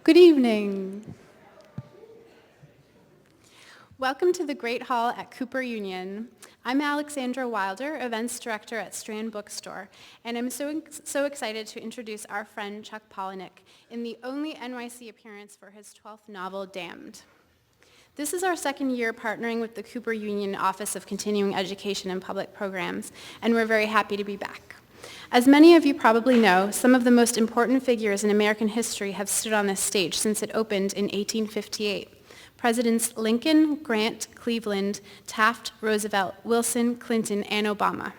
Good evening. Welcome to the Great Hall at Cooper Union. I'm Alexandra Wilder, Events Director at Strand Bookstore, and I'm so excited to introduce our friend Chuck Palahniuk in the only NYC appearance for his 12th novel, Damned. This is our second year partnering with the Cooper Union Office of Continuing Education and Public Programs, and we're very happy to be back. As many of you probably know, some of the most important figures in American history have stood on this stage since it opened in 1858. Presidents Lincoln, Grant, Cleveland, Taft, Roosevelt, Wilson, Clinton, and Obama.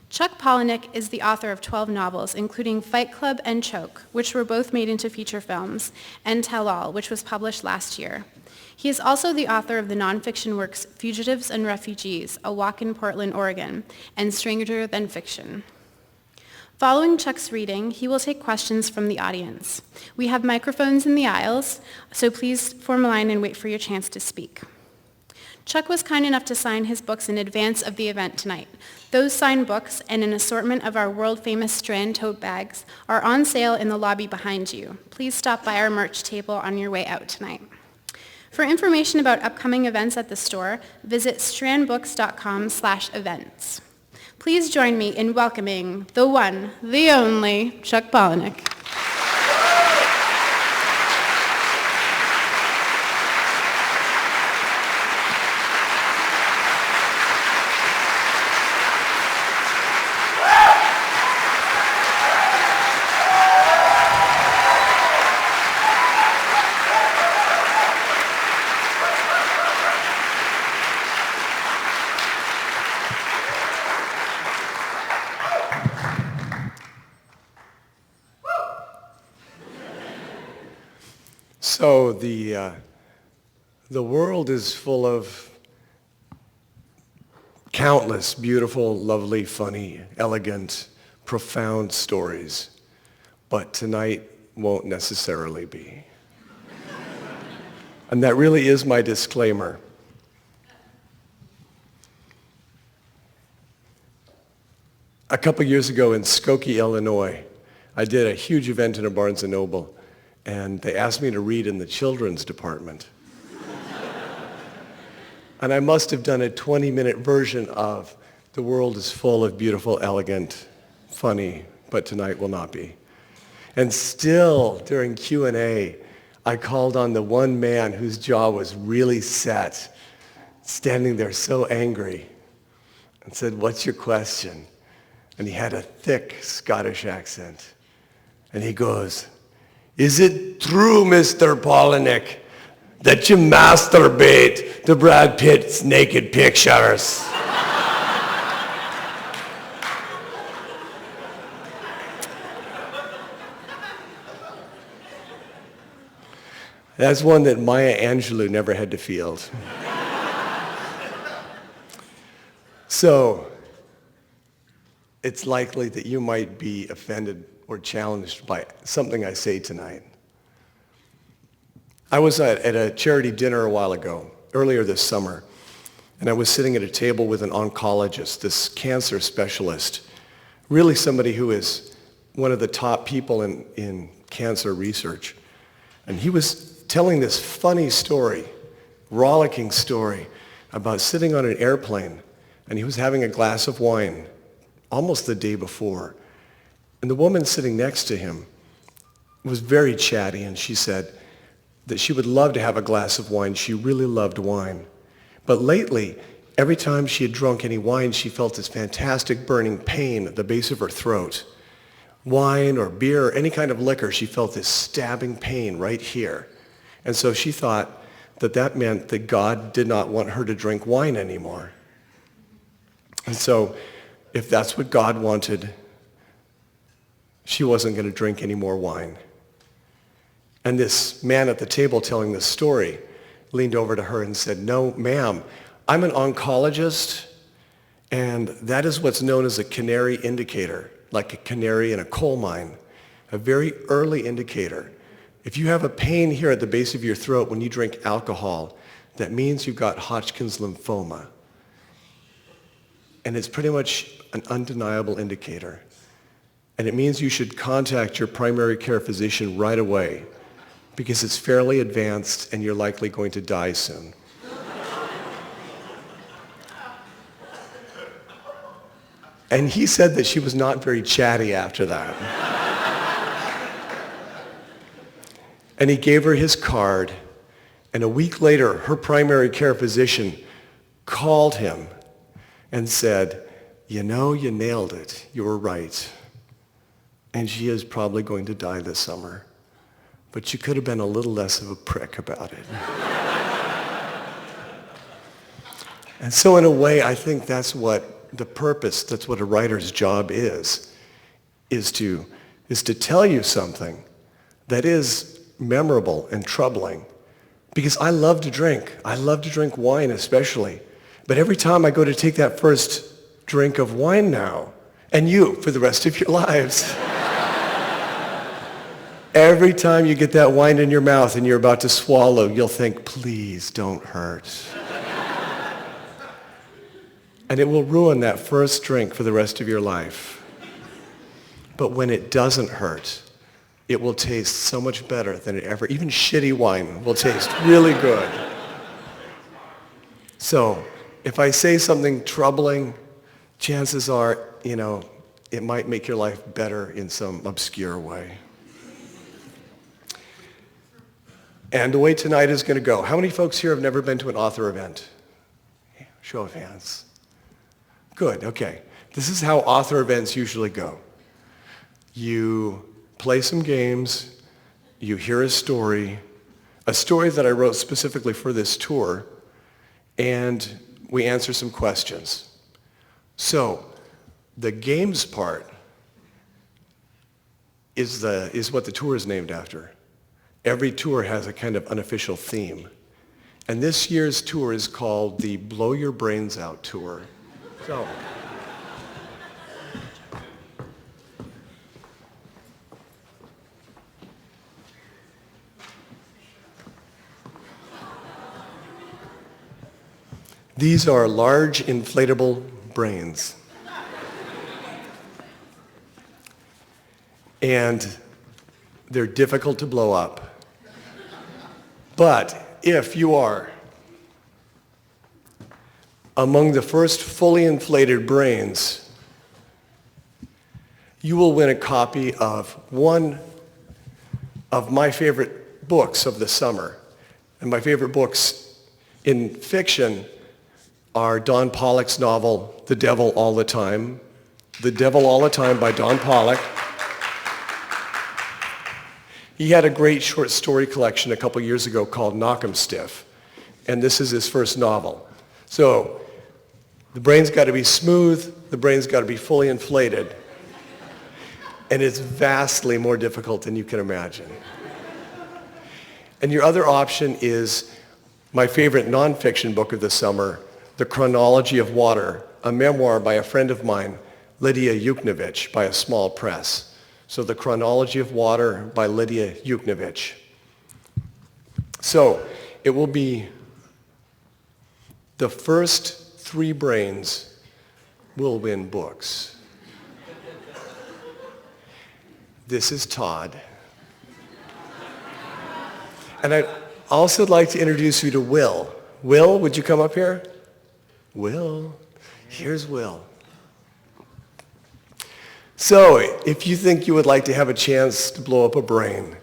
Chuck Palahniuk is the author of 12 novels, including Fight Club and Choke, which were both made into feature films, and Tell All, which was published last year. He is also the author of the nonfiction works Fugitives and Refugees, A Walk in Portland, Oregon, and Stranger Than Fiction. Following Chuck's reading, he will take questions from the audience. We have microphones in the aisles, so please form a line and wait for your chance to speak. Chuck was kind enough to sign his books in advance of the event tonight. Those signed books and an assortment of our world-famous Strand tote bags are on sale in the lobby behind you. Please stop by our merch table on your way out tonight. For information about upcoming events at the store, visit strandbooks.com/events. Please join me in welcoming the one, the only, Chuck Palahniuk. So the world is full of countless beautiful, lovely, funny, elegant, profound stories, but tonight won't necessarily be. And that really is my disclaimer. A couple years ago in Skokie, Illinois, I did a huge event in a Barnes & Noble. And they asked me to read in the children's department. And I must have done a 20-minute version of The World is Full of Beautiful, Elegant, Funny, but Tonight Will Not Be. And still, during Q&A, I called on the one man whose jaw was really set, standing there so angry, and said, "What's your question?" And he had a thick Scottish accent. And he goes, "Is it true, Mr. Palahniuk, that you masturbate to Brad Pitt's naked pictures?" That's one that Maya Angelou never had to field. So, it's likely that you might be offended or challenged by something I say tonight. I was at a charity dinner a while ago, earlier this summer, and I was sitting at a table with an oncologist, this cancer specialist, really somebody who is one of the top people in cancer research. And he was telling this funny story, rollicking story, about sitting on an airplane, and he was having a glass of wine almost the day before. And the woman sitting next to him was very chatty, and she said that she would love to have a glass of wine. She really loved wine. But lately, every time she had drunk any wine, she felt this fantastic burning pain at the base of her throat. Wine or beer or any kind of liquor, she felt this stabbing pain right here. And so she thought that that meant that God did not want her to drink wine anymore. And so if that's what God wanted, she wasn't going to drink any more wine. And this man at the table telling this story leaned over to her and said, "No, ma'am, I'm an oncologist, and that is what's known as a canary indicator, like a canary in a coal mine, a very early indicator. If you have a pain here at the base of your throat when you drink alcohol, that means you've got Hodgkin's lymphoma. And it's pretty much an undeniable indicator. And it means you should contact your primary care physician right away because it's fairly advanced and you're likely going to die soon. And he said that she was not very chatty after that. And he gave her his card, and a week later, her primary care physician called him and said, "You know, you nailed it. You were right. And she is probably going to die this summer. But you could have been a little less of a prick about it." And so in a way, I think that's what the purpose, that's what a writer's job is to tell you something that is memorable and troubling. Because I love to drink. I love to drink wine especially. But every time I go to take that first drink of wine now, and you for the rest of your lives, every time you get that wine in your mouth and you're about to swallow, you'll think, please don't hurt. And it will ruin that first drink for the rest of your life. But when it doesn't hurt, it will taste so much better than it ever, even shitty wine will taste really good. So if I say something troubling, chances are, it might make your life better in some obscure way. And the way tonight is going to go, how many folks here have never been to an author event? Show of hands. Good, okay. This is how author events usually go. You play some games, you hear a story that I wrote specifically for this tour, and we answer some questions. So, the games part is what the tour is named after. Every tour has a kind of unofficial theme. And this year's tour is called the Blow Your Brains Out Tour. So, these are large inflatable brains. And they're difficult to blow up. But if you are among the first fully inflated brains, you will win a copy of one of my favorite books of the summer. And my favorite books in fiction are Don Pollock's novel, The Devil All the Time. The Devil All the Time by Don Pollock. He had a great short story collection a couple years ago called Knock 'em Stiff. And this is his first novel. So, the brain's got to be smooth, the brain's got to be fully inflated. And it's vastly more difficult than you can imagine. And your other option is my favorite nonfiction book of the summer, The Chronology of Water, a memoir by a friend of mine, Lydia Yuknovich, by a small press. So The Chronology of Water by Lydia Yuknovich. So it will be the first 3 brains will win books. This is Todd. And I'd also like to introduce you to Will. Will, would you come up here? Will. Here's Will. So, if you think you would like to have a chance to blow up a brain,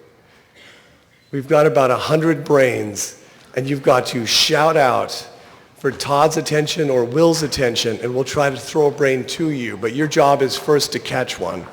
we've got about 100 brains, and you've got to shout out for Todd's attention or Will's attention, and we'll try to throw a brain to you, but your job is first to catch one.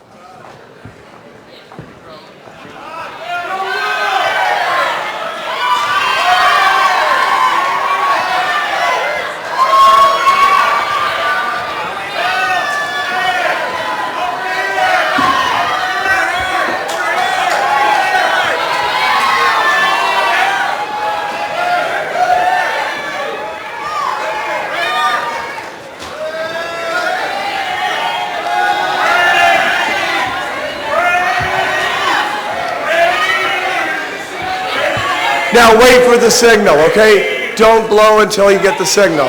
Now wait for the signal, okay? Don't blow until you get the signal.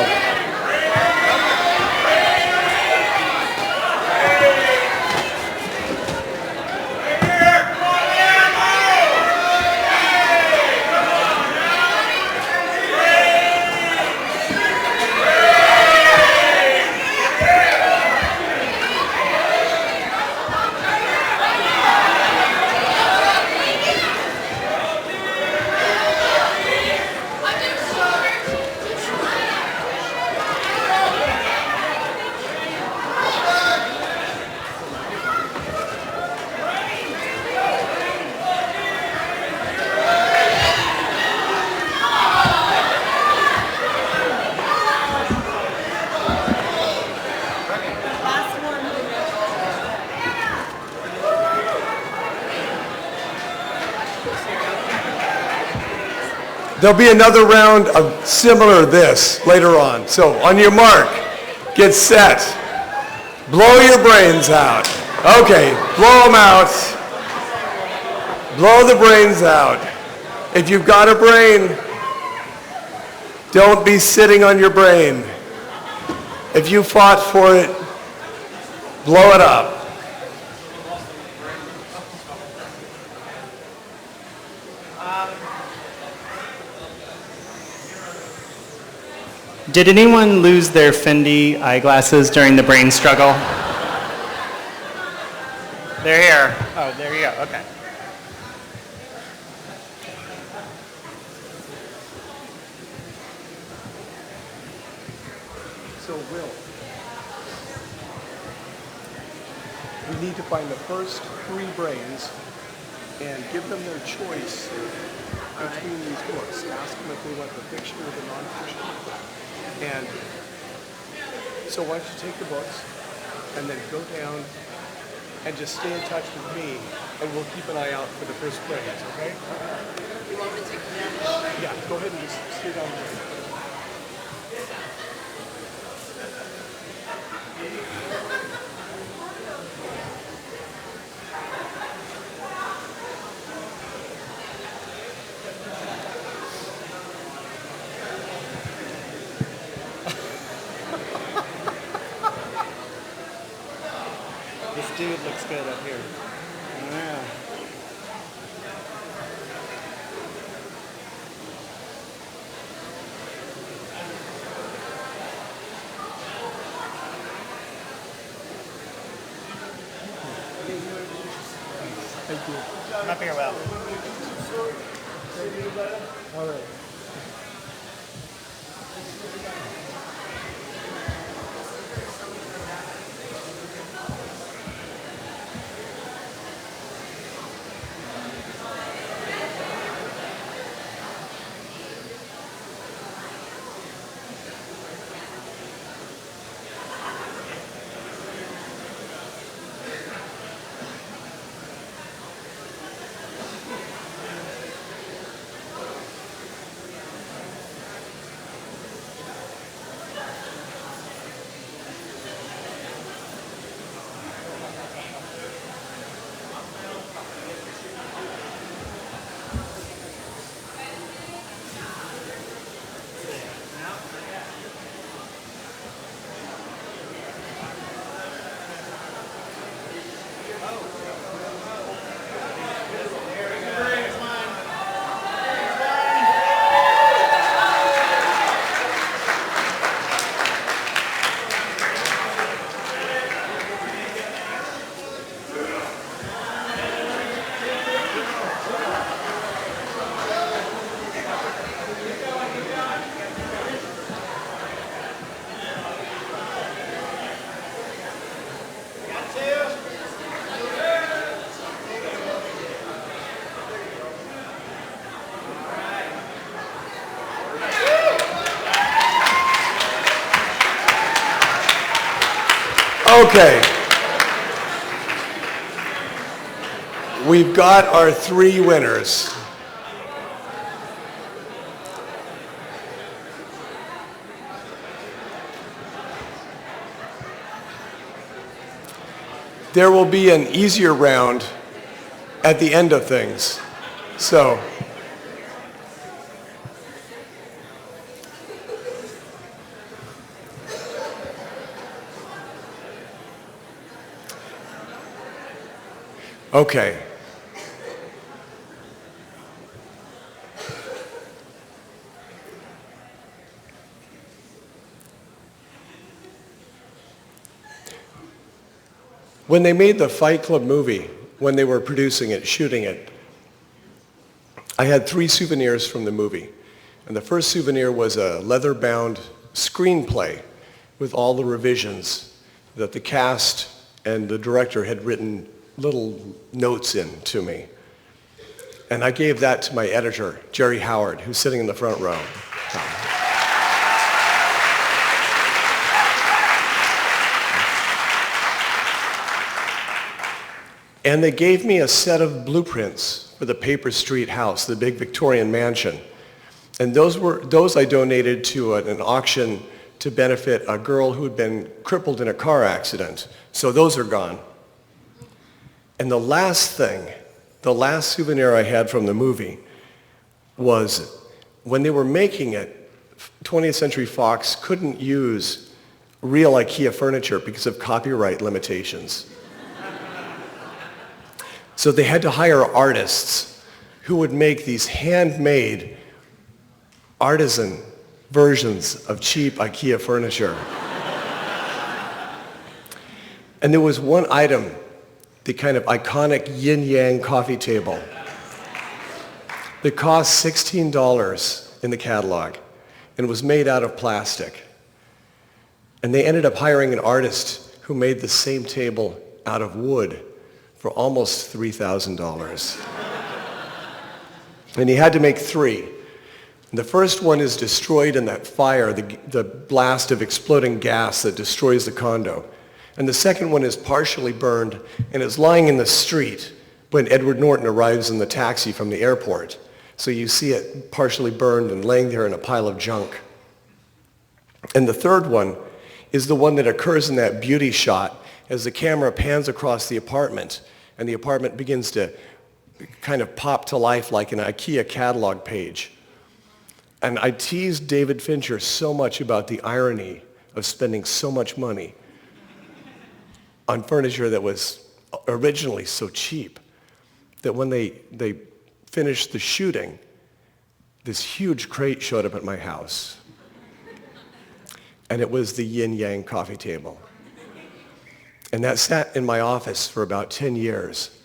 There'll be another round of similar this later on. So on your mark, get set. Blow your brains out. Okay, blow them out. Blow the brains out. If you've got a brain, don't be sitting on your brain. If you fought for it, blow it up. Did anyone lose their Fendi eyeglasses during the brain struggle? They're here. Oh, there you go. Okay. So Will, we need to find the first 3 brains and give them their choice between these books. Ask them if they want the fiction or the non-fiction. And so why don't you take the books and then go down and just stay in touch with me, and we'll keep an eye out for the first brains, okay? You want me to take them? Yeah, go ahead and just stay down there. This dude looks good up here. Yeah. Thank you. I'm up here well. All right. Okay. We've got our 3 winners. There will be an easier round at the end of things. So, okay. When they made the Fight Club movie, when they were producing it, shooting it, I had 3 souvenirs from the movie. And the first souvenir was a leather-bound screenplay with all the revisions that the cast and the director had written little notes in to me. And I gave that to my editor, Jerry Howard, who's sitting in the front row. And they gave me a set of blueprints for the Paper Street house, the big Victorian mansion. And those I donated to an auction to benefit a girl who had been crippled in a car accident. So those are gone. And the last souvenir I had from the movie was when they were making it, 20th Century Fox couldn't use real IKEA furniture because of copyright limitations. So they had to hire artists who would make these handmade artisan versions of cheap IKEA furniture. And there was one item, the kind of iconic yin-yang coffee table, that cost $16 in the catalog and was made out of plastic. And they ended up hiring an artist who made the same table out of wood for almost $3,000. And he had to make three. The first one is destroyed in that fire, the blast of exploding gas that destroys the condo. And the second one is partially burned and is lying in the street when Edward Norton arrives in the taxi from the airport. So you see it partially burned and laying there in a pile of junk. And the third one is the one that occurs in that beauty shot as the camera pans across the apartment and the apartment begins to kind of pop to life like an IKEA catalog page. And I teased David Fincher so much about the irony of spending so much money on furniture that was originally so cheap that when they finished the shooting, this huge crate showed up at my house. And it was the yin-yang coffee table. And that sat in my office for about 10 years.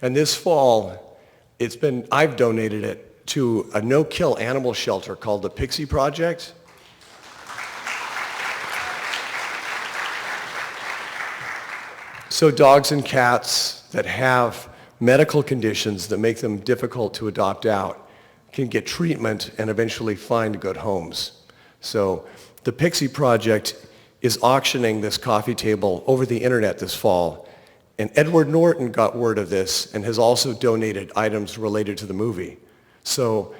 And this fall, I've donated it to a no-kill animal shelter called the Pixie Project. So dogs and cats that have medical conditions that make them difficult to adopt out can get treatment and eventually find good homes. So the Pixie Project is auctioning this coffee table over the internet this fall. And Edward Norton got word of this and has also donated items related to the movie. So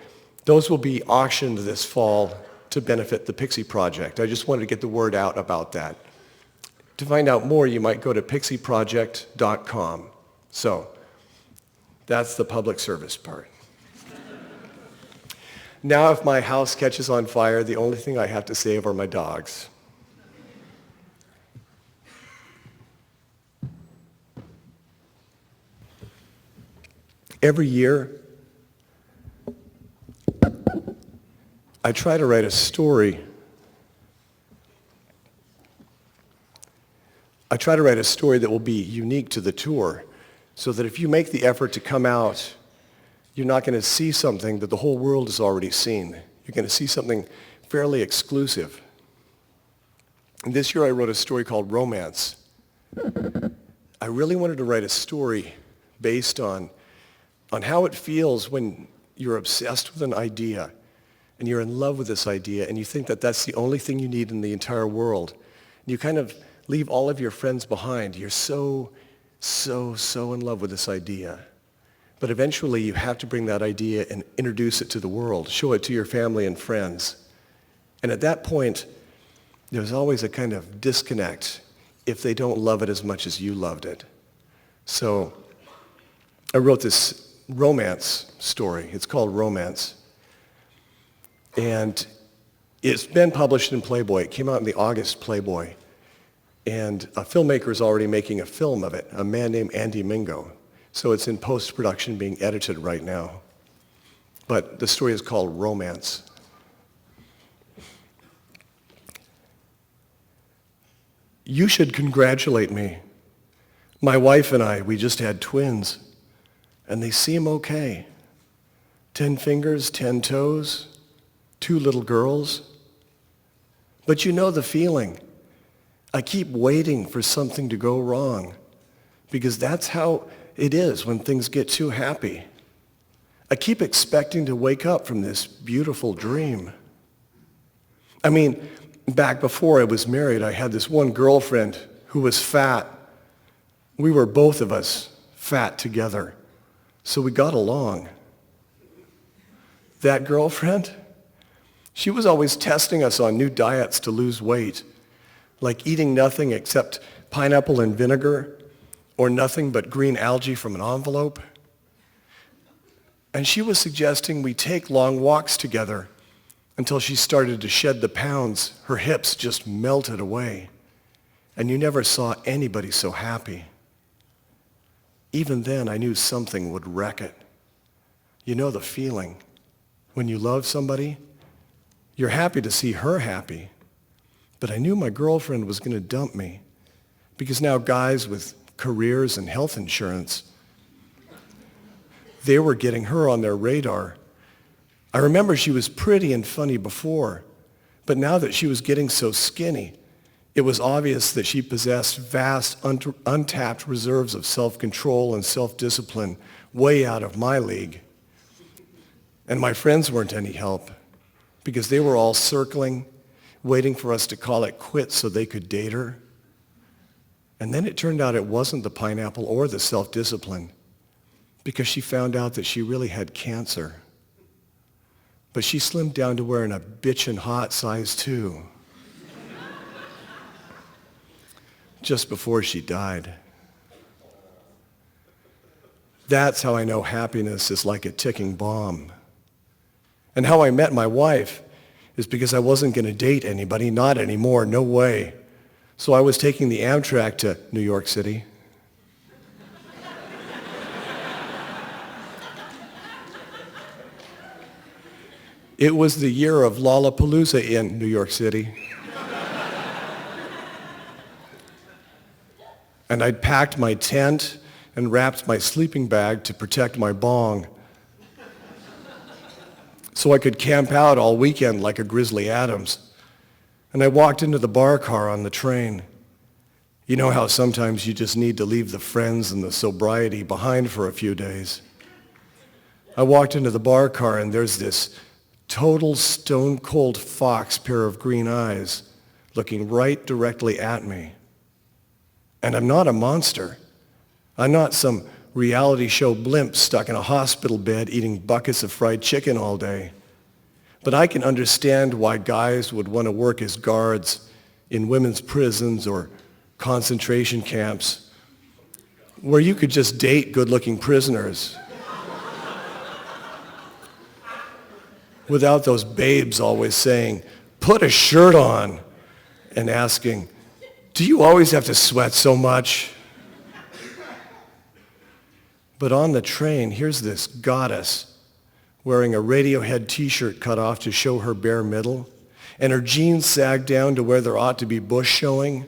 those will be auctioned this fall to benefit the Pixie Project. I just wanted to get the word out about that. To find out more, you might go to pixieproject.com. So that's the public service part. Now if my house catches on fire, the only thing I have to save are my dogs. Every year, I try to write a story. I try to write a story that will be unique to the tour, so that if you make the effort to come out, you're not going to see something that the whole world has already seen. You're going to see something fairly exclusive. And this year I wrote a story called Romance. I really wanted to write a story based on how it feels when you're obsessed with an idea and you're in love with this idea and you think that that's the only thing you need in the entire world. You kind of leave all of your friends behind. You're so in love with this idea. But eventually you have to bring that idea and introduce it to the world, show it to your family and friends. And at that point, there's always a kind of disconnect if they don't love it as much as you loved it. So I wrote this romance story. It's called Romance. And it's been published in Playboy. It came out in the August Playboy. And a filmmaker is already making a film of it, a man named Andy Mingo. So it's in post-production being edited right now. But the story is called Romance. You should congratulate me. My wife and I, we just had twins, and they seem okay. 10 fingers, 10 toes, 2 little girls. But you know the feeling. I keep waiting for something to go wrong, because that's how it is when things get too happy. I keep expecting to wake up from this beautiful dream. I mean, back before I was married, I had this one girlfriend who was fat. We were both of us fat together, so we got along. That girlfriend, She was always testing us on new diets to lose weight, like eating nothing except pineapple and vinegar, or nothing but green algae from an envelope. And she was suggesting we take long walks together until she started to shed the pounds. Her hips just melted away. And you never saw anybody so happy. Even then, I knew something would wreck it. You know the feeling. When you love somebody, you're happy to see her happy. But I knew my girlfriend was going to dump me, because now guys with careers and health insurance, they were getting her on their radar. I remember she was pretty and funny before, but now that she was getting so skinny, it was obvious that she possessed vast, untapped reserves of self-control and self-discipline way out of my league. And my friends weren't any help, because they were all circling, waiting for us to call it quits so they could date her. And then it turned out it wasn't the pineapple or the self-discipline, because she found out that she really had cancer. But she slimmed down to wearing a bitchin' hot size 2. Just before she died. That's how I know happiness is like a ticking bomb. And how I met my wife is because I wasn't going to date anybody, not anymore, no way. So I was taking the Amtrak to New York City. It was the year of Lollapalooza in New York City. And I'd packed my tent and wrapped my sleeping bag to protect my bong, so I could camp out all weekend like a Grizzly Adams. And I walked into the bar car on the train. You know how sometimes you just need to leave the friends and the sobriety behind for a few days. I walked into the bar car, and there's this total stone-cold fox pair of green eyes looking right directly at me. And I'm not a monster. I'm not some reality show blimp stuck in a hospital bed eating buckets of fried chicken all day. But I can understand why guys would want to work as guards in women's prisons or concentration camps, where you could just date good-looking prisoners without those babes always saying, "Put a shirt on," and asking, "Do you always have to sweat so much?" But on the train, here's this goddess wearing a Radiohead t-shirt cut off to show her bare middle, and her jeans sag down to where there ought to be bush showing.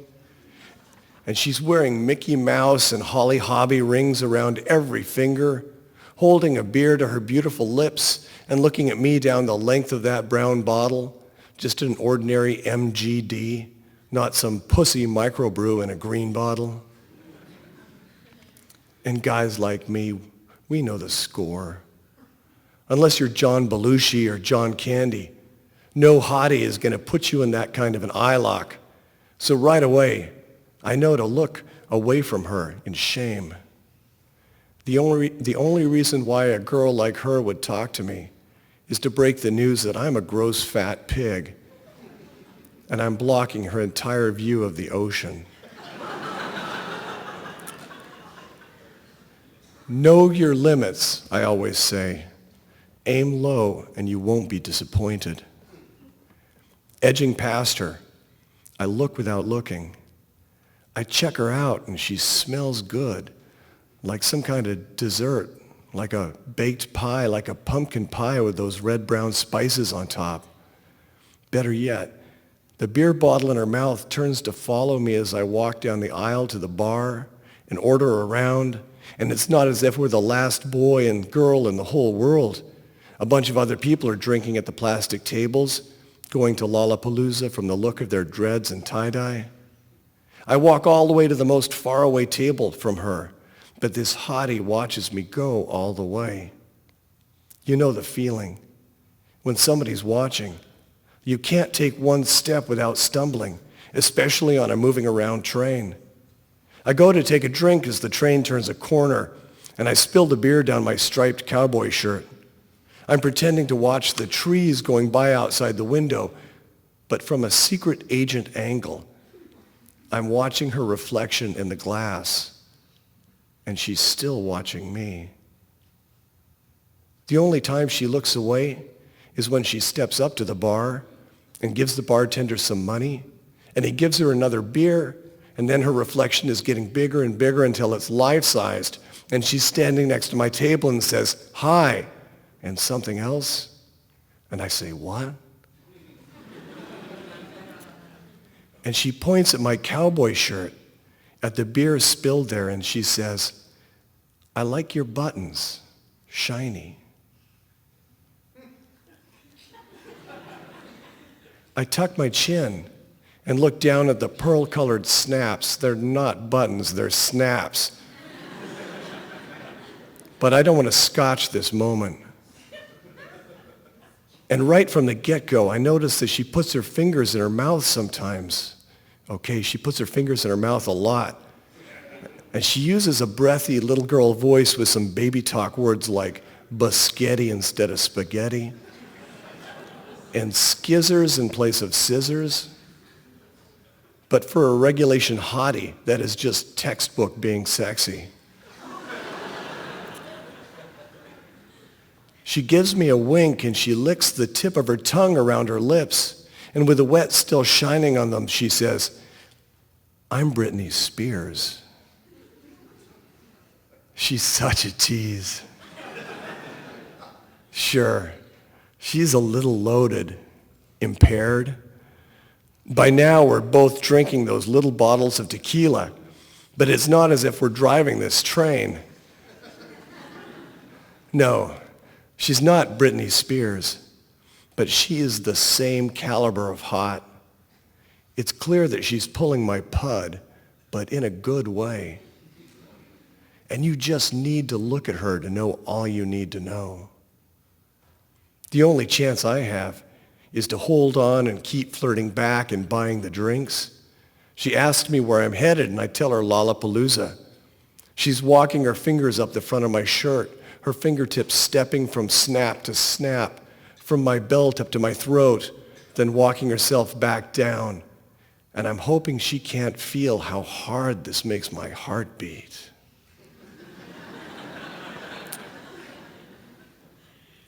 And she's wearing Mickey Mouse and Holly Hobby rings around every finger, holding a beer to her beautiful lips and looking at me down the length of that brown bottle, just an ordinary MGD, not some pussy microbrew in a green bottle. And guys like me, we know the score. Unless you're John Belushi or John Candy, no hottie is going to put you in that kind of an eye lock. So right away, I know to look away from her in shame. The only reason why a girl like her would talk to me is to break the news that I'm a gross fat pig, and I'm blocking her entire view of the ocean. Know your limits, I always say. Aim low and you won't be disappointed. Edging past her, I look without looking. I check her out and she smells good, like some kind of dessert, like a baked pie, like a pumpkin pie with those red-brown spices on top. Better yet, the beer bottle in her mouth turns to follow me as I walk down the aisle to the bar and order around, and it's not as if we're the last boy and girl in the whole world. A bunch of other people are drinking at the plastic tables, going to Lollapalooza from the look of their dreads and tie-dye. I walk all the way to the most faraway table from her, but this hottie watches me go all the way. You know the feeling. When somebody's watching, you can't take one step without stumbling, especially on a moving around train. I go to take a drink as the train turns a corner, and I spill the beer down my striped cowboy shirt. I'm pretending to watch the trees going by outside the window, but from a secret agent angle. I'm watching her reflection in the glass, and she's still watching me. The only time she looks away is when she steps up to the bar and gives the bartender some money, and he gives her another beer, and then her reflection is getting bigger and bigger until it's life-sized, and she's standing next to my table and says, "Hi," and something else, and I say, "What?" And she points at my cowboy shirt, at the beer spilled there, and she says, "I like your buttons, shiny." I tuck my chin and look down at the pearl-colored snaps. They're not buttons, they're snaps. But I don't want to scotch this moment. And right from the get-go, I notice that she puts her fingers in her mouth sometimes. Okay, she puts her fingers in her mouth a lot. And she uses a breathy little girl voice with some baby talk words like biscotti instead of spaghetti, and skizzers in place of scissors. But for a regulation hottie, that is just textbook being sexy. She gives me a wink and she licks the tip of her tongue around her lips, and with the wet still shining on them, she says, "I'm Britney Spears." She's such a tease. Sure, she's a little loaded, impaired. By now, we're both drinking those little bottles of tequila, but it's not as if we're driving this train. No, she's not Britney Spears, but she is the same caliber of hot. It's clear that she's pulling my pud, but in a good way. And you just need to look at her to know all you need to know. The only chance I have is to hold on and keep flirting back and buying the drinks. She asks me where I'm headed, and I tell her Lollapalooza. She's walking her fingers up the front of my shirt, her fingertips stepping from snap to snap, from my belt up to my throat, then walking herself back down. And I'm hoping she can't feel how hard this makes my heart beat.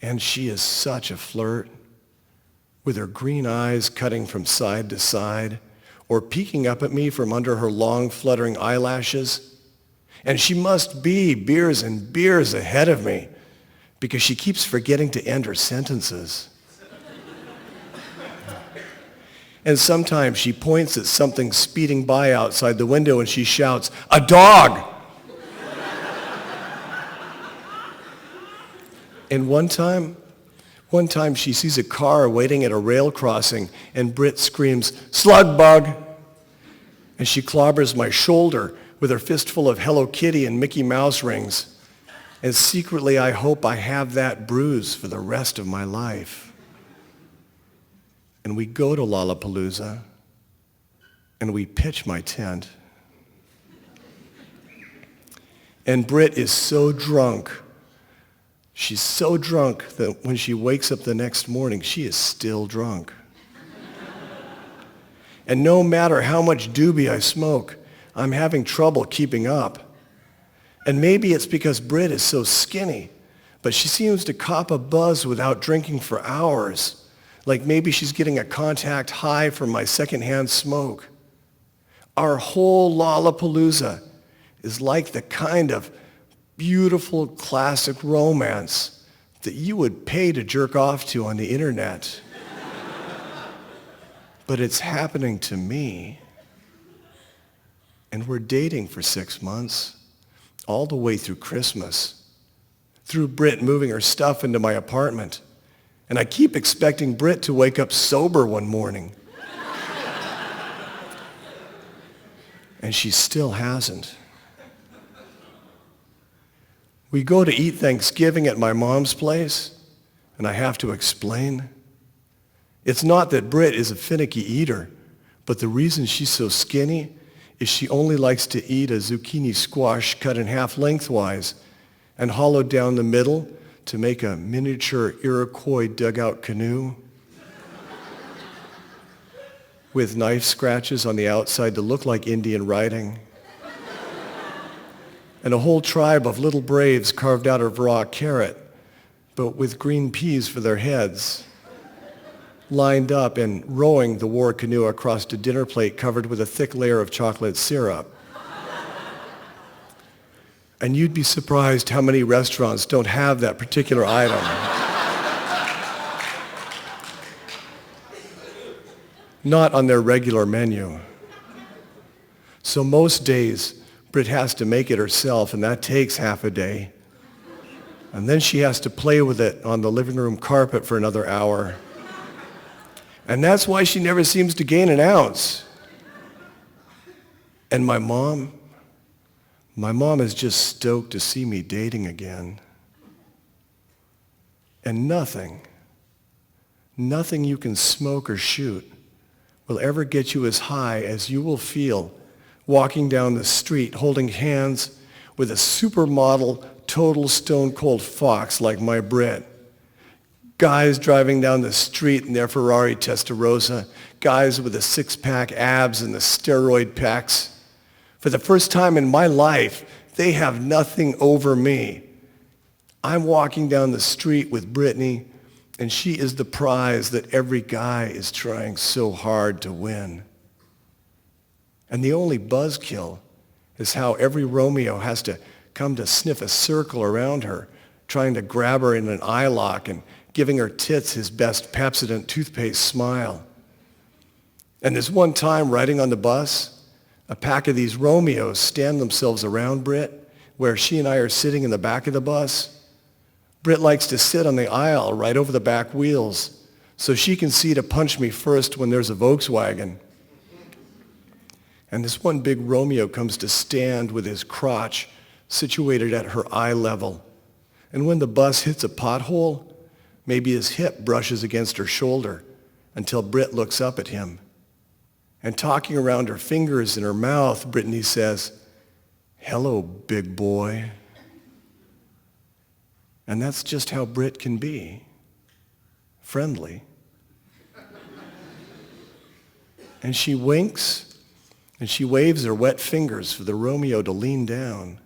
And she is such a flirt, with her green eyes cutting from side to side, or peeking up at me from under her long, fluttering eyelashes. And she must be beers and beers ahead of me, because she keeps forgetting to end her sentences. And sometimes she points at something speeding by outside the window and she shouts, "A dog!" And one time she sees a car waiting at a rail crossing, and Britt screams, "Slug bug!" And she clobbers my shoulder with her fistful of Hello Kitty and Mickey Mouse rings. And secretly I hope I have that bruise for the rest of my life. And we go to Lollapalooza, and we pitch my tent. And Britt is so drunk. She's so drunk that when she wakes up the next morning, she is still drunk. And no matter how much doobie I smoke, I'm having trouble keeping up. And maybe it's because Britt is so skinny, but she seems to cop a buzz without drinking for hours. Like maybe she's getting a contact high from my secondhand smoke. Our whole Lollapalooza is like the kind of beautiful classic romance that you would pay to jerk off to on the internet. But it's happening to me. And we're dating for 6 months, all the way through Christmas, through Britt moving her stuff into my apartment. And I keep expecting Britt to wake up sober one morning. And she still hasn't. We go to eat Thanksgiving at my mom's place, and I have to explain. It's not that Britt is a finicky eater, but the reason she's so skinny is she only likes to eat a zucchini squash cut in half lengthwise and hollowed down the middle to make a miniature Iroquois dugout canoe with knife scratches on the outside to look like Indian writing, and a whole tribe of little braves carved out of raw carrot, but with green peas for their heads, lined up and rowing the war canoe across a dinner plate covered with a thick layer of chocolate syrup. And you'd be surprised how many restaurants don't have that particular item. Not on their regular menu. So most days, Britt has to make it herself, and that takes half a day. And then she has to play with it on the living room carpet for another hour. And that's why she never seems to gain an ounce. And my mom is just stoked to see me dating again. And nothing you can smoke or shoot will ever get you as high as you will feel walking down the street holding hands with a supermodel, total stone-cold fox like my Brit. Guys driving down the street in their Ferrari Testarossa, guys with the six-pack abs and the steroid pecs. For the first time in my life, they have nothing over me. I'm walking down the street with Brittany, and she is the prize that every guy is trying so hard to win. And the only buzzkill is how every Romeo has to come to sniff a circle around her, trying to grab her in an eye lock and giving her tits his best Pepsodent toothpaste smile. And this one time riding on the bus, a pack of these Romeos stand themselves around Britt, where she and I are sitting in the back of the bus. Britt likes to sit on the aisle right over the back wheels so she can see to punch me first when there's a Volkswagen. And this one big Romeo comes to stand with his crotch situated at her eye level. And when the bus hits a pothole, maybe his hip brushes against her shoulder until Britt looks up at him. And talking around her fingers in her mouth, Brittany says, "Hello, big boy." And that's just how Britt can be. Friendly. And she winks, and she waves her wet fingers for the Romeo to lean down.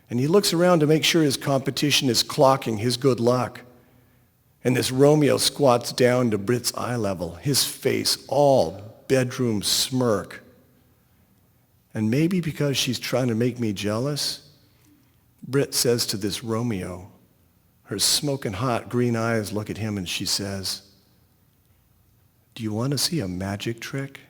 And he looks around to make sure his competition is clocking his good luck. And this Romeo squats down to Britt's eye level, his face all bedroom smirk. And maybe because she's trying to make me jealous, Britt says to this Romeo, her smoking hot green eyes look at him and she says, "Do you want to see a magic trick?"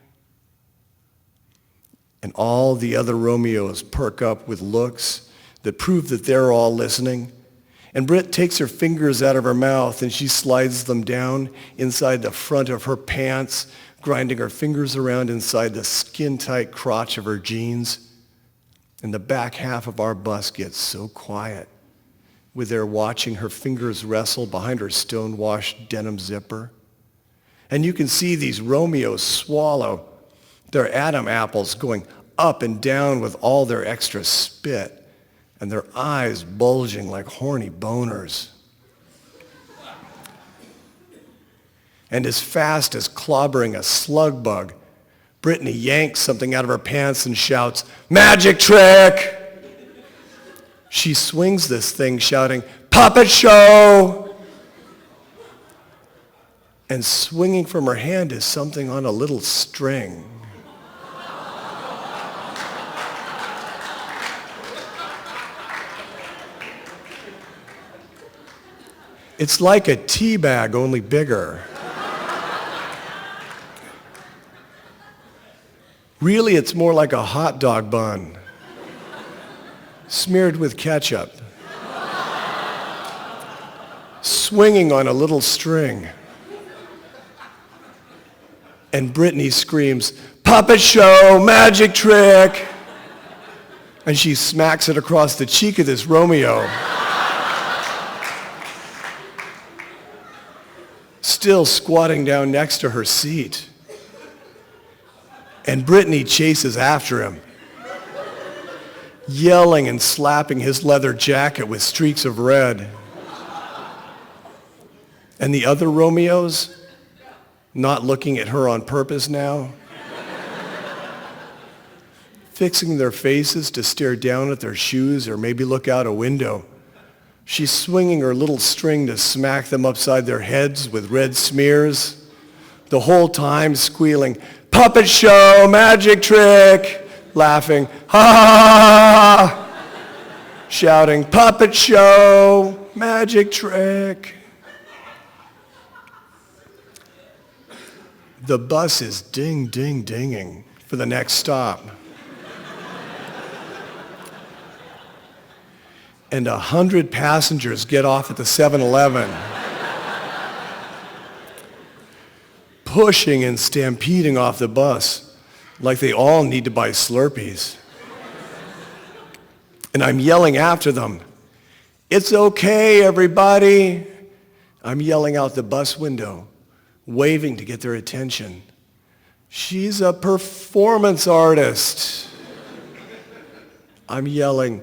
And all the other Romeos perk up with looks that prove that they're all listening. And Britt takes her fingers out of her mouth and she slides them down inside the front of her pants, grinding her fingers around inside the skin-tight crotch of her jeans. And the back half of our bus gets so quiet, with her watching her fingers wrestle behind her stone-washed denim zipper. And you can see these Romeos swallow their Adam apples going up and down with all their extra spit, and their eyes bulging like horny boners. And as fast as clobbering a slug bug, Brittany yanks something out of her pants and shouts, "Magic trick!" She swings this thing shouting, "Puppet show!" And swinging from her hand is something on a little string. It's like a tea bag, only bigger. Really, it's more like a hot dog bun, smeared with ketchup, swinging on a little string. And Brittany screams, "Puppet show, magic trick!" And she smacks it across the cheek of this Romeo, still squatting down next to her seat. And Brittany chases after him, yelling and slapping his leather jacket with streaks of red. And the other Romeos, not looking at her on purpose now, fixing their faces to stare down at their shoes or maybe look out a window. She's swinging her little string to smack them upside their heads with red smears, the whole time squealing, "Puppet show, magic trick," laughing, "Ha ha ha ha," shouting, "Puppet show, magic trick." The bus is ding, ding, dinging for the next stop. And 100 passengers get off at the 7-Eleven, pushing and stampeding off the bus like they all need to buy Slurpees. And I'm yelling after them, "It's okay, everybody." I'm yelling out the bus window, waving to get their attention. She's a performance artist. I'm yelling,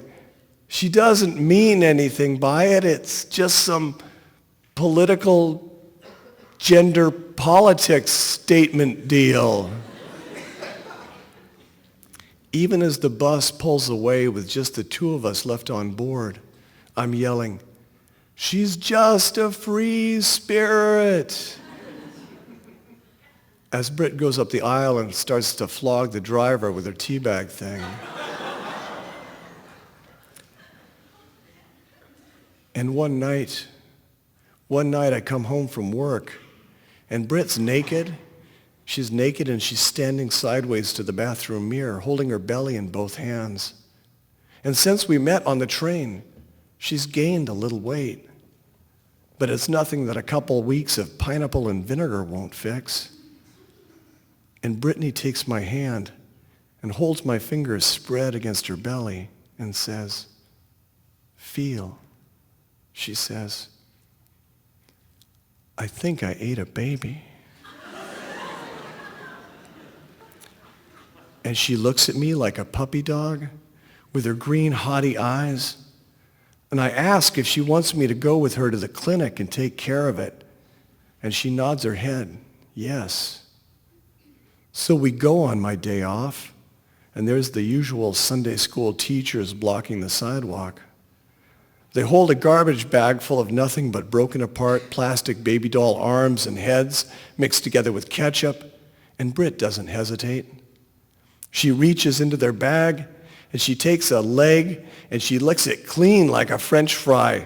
"She doesn't mean anything by it. It's just some political gender politics statement deal." Even as the bus pulls away with just the two of us left on board, I'm yelling, "She's just a free spirit." As Britt goes up the aisle and starts to flog the driver with her teabag thing. And one night I come home from work, and Britt's naked. She's naked and she's standing sideways to the bathroom mirror, holding her belly in both hands. And since we met on the train, she's gained a little weight. But it's nothing that a couple weeks of pineapple and vinegar won't fix. And Brittany takes my hand and holds my fingers spread against her belly and says, "Feel," she says. "I think I ate a baby." And she looks at me like a puppy dog with her green, haughty eyes. And I ask if she wants me to go with her to the clinic and take care of it. And she nods her head, yes. So we go on my day off, and there's the usual Sunday school teachers blocking the sidewalk. They hold a garbage bag full of nothing but broken apart plastic baby doll arms and heads mixed together with ketchup, and Britt doesn't hesitate. She reaches into their bag, and she takes a leg, and she licks it clean like a French fry.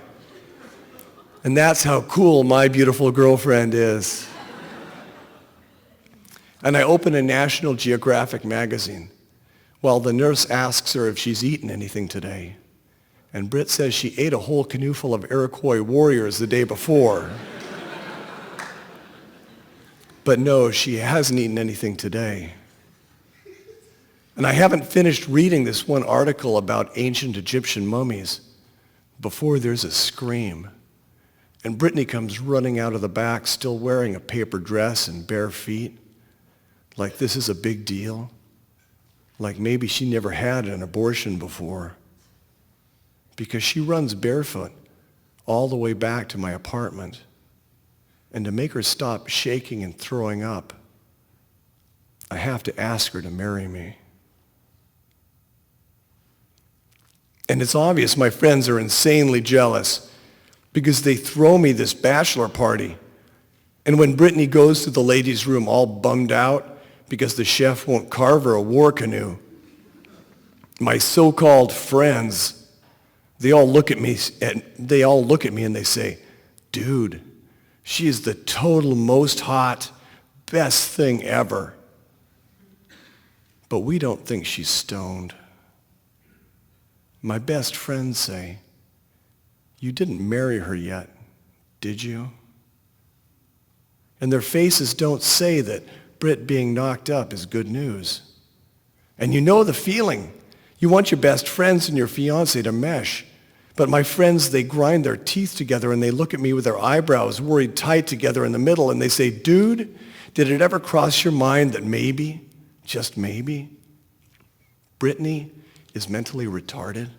And that's how cool my beautiful girlfriend is. And I open a National Geographic magazine while the nurse asks her if she's eaten anything today. And Britt says she ate a whole canoe full of Iroquois warriors the day before. But no, she hasn't eaten anything today. And I haven't finished reading this one article about ancient Egyptian mummies before there's a scream. And Brittany comes running out of the back, still wearing a paper dress and bare feet, like this is a big deal, like maybe she never had an abortion before, because she runs barefoot all the way back to my apartment. And to make her stop shaking and throwing up, I have to ask her to marry me. And it's obvious my friends are insanely jealous because they throw me this bachelor party. And when Brittany goes to the ladies' room all bummed out because the chef won't carve her a war canoe, my so-called friends, they all look at me and they say, "Dude, she is the total most hot, best thing ever." But we don't think she's stoned. My best friends say, "You didn't marry her yet, did you?" And their faces don't say that Britt being knocked up is good news. And you know the feeling. You want your best friends and your fiancé to mesh. But my friends, they grind their teeth together and they look at me with their eyebrows worried tight together in the middle and they say, "Dude, did it ever cross your mind that maybe, just maybe, Brittany is mentally retarded?"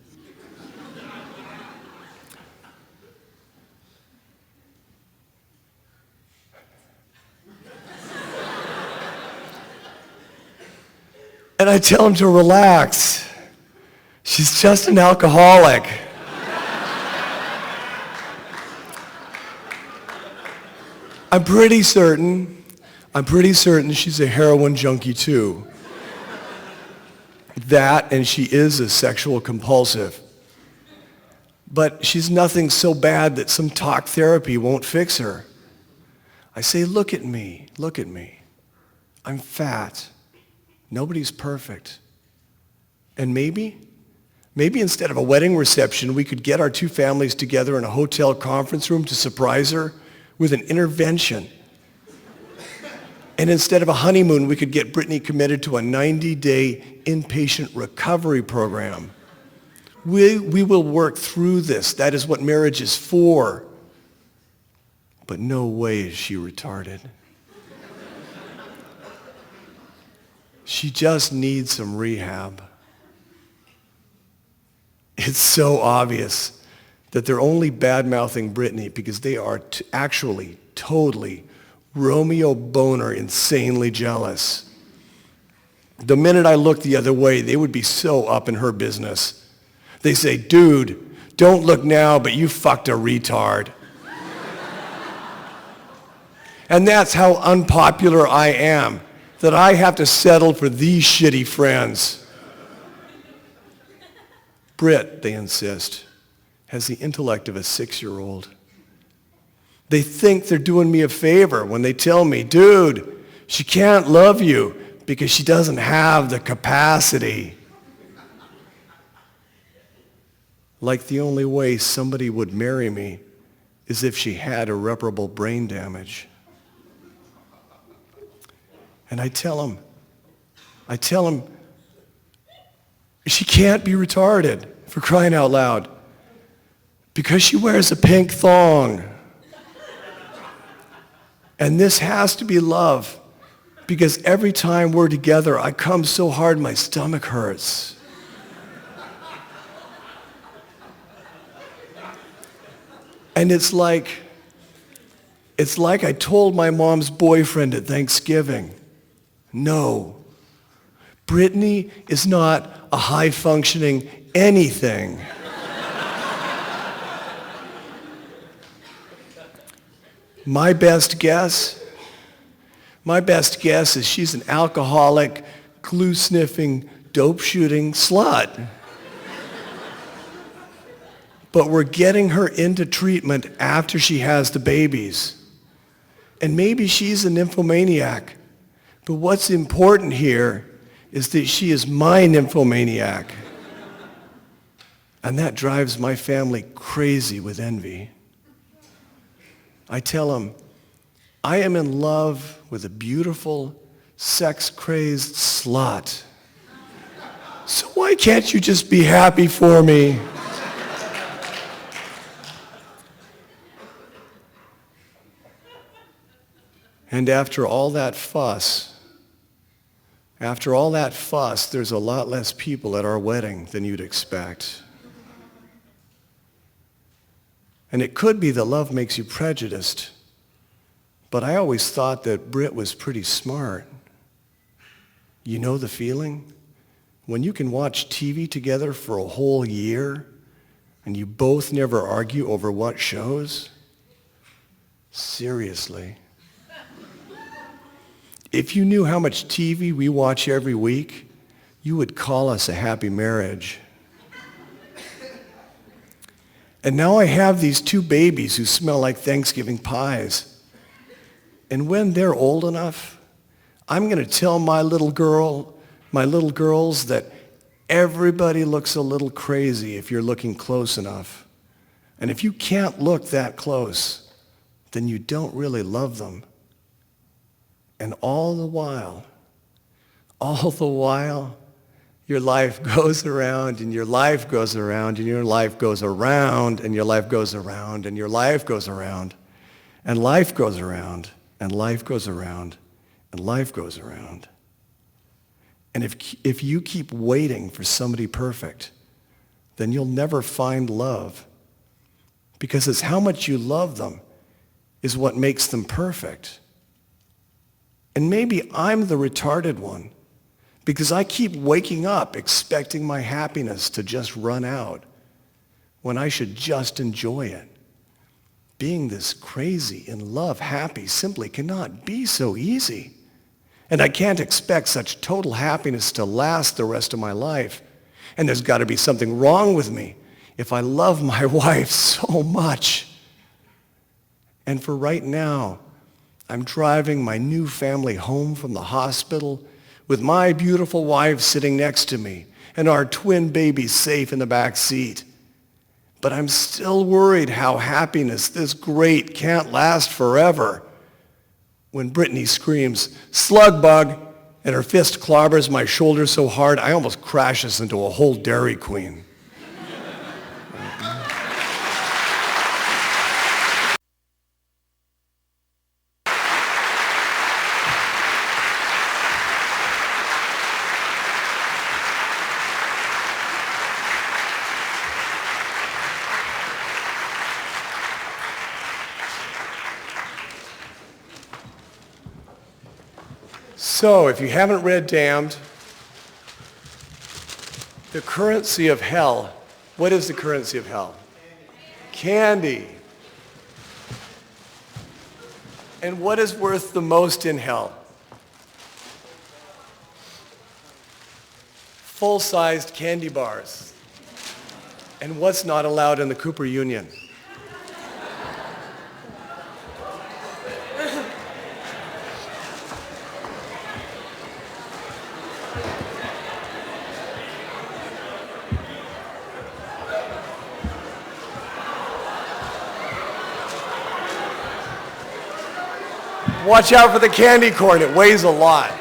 And I tell him to relax. She's just an alcoholic. I'm pretty certain she's a heroin junkie too. That, and she is a sexual compulsive. But she's nothing so bad that some talk therapy won't fix her. I say, look at me. I'm fat. Nobody's perfect. And maybe instead of a wedding reception, we could get our two families together in a hotel conference room to surprise her with an intervention. And instead of a honeymoon, we could get Brittany committed to a 90-day inpatient recovery program. We will work through this. That is what marriage is for. But no way is she retarded. She just needs some rehab. It's so obvious that they're only bad-mouthing Brittany because they are actually totally Romeo Boner insanely jealous. The minute I look the other way, they would be so up in her business. They say, dude, don't look now, but you fucked a retard. And that's how unpopular I am, that I have to settle for these shitty friends. Britt, they insist, has the intellect of a 6-year-old. They think they're doing me a favor when they tell me, dude, she can't love you because she doesn't have the capacity. Like the only way somebody would marry me is if she had irreparable brain damage. And I tell him, she can't be retarded, for crying out loud, because she wears a pink thong. And this has to be love, because every time we're together, I come so hard my stomach hurts. And it's like I told my mom's boyfriend at Thanksgiving, no, Brittany is not a high-functioning anything. My best guess is she's an alcoholic, glue-sniffing, dope-shooting slut. But we're getting her into treatment after she has the babies. And maybe she's a nymphomaniac. But what's important here is that she is my nymphomaniac. And that drives my family crazy with envy. I tell him, I am in love with a beautiful, sex-crazed slut. So why can't you just be happy for me? And after all that fuss, there's a lot less people at our wedding than you'd expect. And it could be that love makes you prejudiced, but I always thought that Britt was pretty smart. You know the feeling? When you can watch TV together for a whole year and you both never argue over what shows? Seriously. If you knew how much TV we watch every week, you would call us a happy marriage. And now I have these two babies who smell like Thanksgiving pies. And when they're old enough, I'm going to tell my little girls that everybody looks a little crazy if you're looking close enough. And if you can't look that close, then you don't really love them. And all the while, your life goes around, and your life goes around, and your life goes around, and your life goes around, and your life goes around, and life goes around, and life goes around, and life goes around. And if you keep waiting for somebody perfect, then you'll never find love, because it's how much you love them is what makes them perfect. And maybe I'm the retarded one, Because I keep waking up expecting my happiness to just run out when I should just enjoy it. Being this crazy, in love, happy simply cannot be so easy. And I can't expect such total happiness to last the rest of my life. And there's got to be something wrong with me if I love my wife so much. And for right now, I'm driving my new family home from the hospital with my beautiful wife sitting next to me and our twin babies safe in the back seat. But I'm still worried how happiness this great can't last forever. When Brittany screams, "Slug bug," and her fist clobbers my shoulder so hard I almost crashes into a whole Dairy Queen. So, if you haven't read Damned, the currency of hell, what is the currency of hell? Candy. And what is worth the most in hell? Full-sized candy bars. And what's not allowed in the Cooper Union? Watch out for the candy corn, it weighs a lot.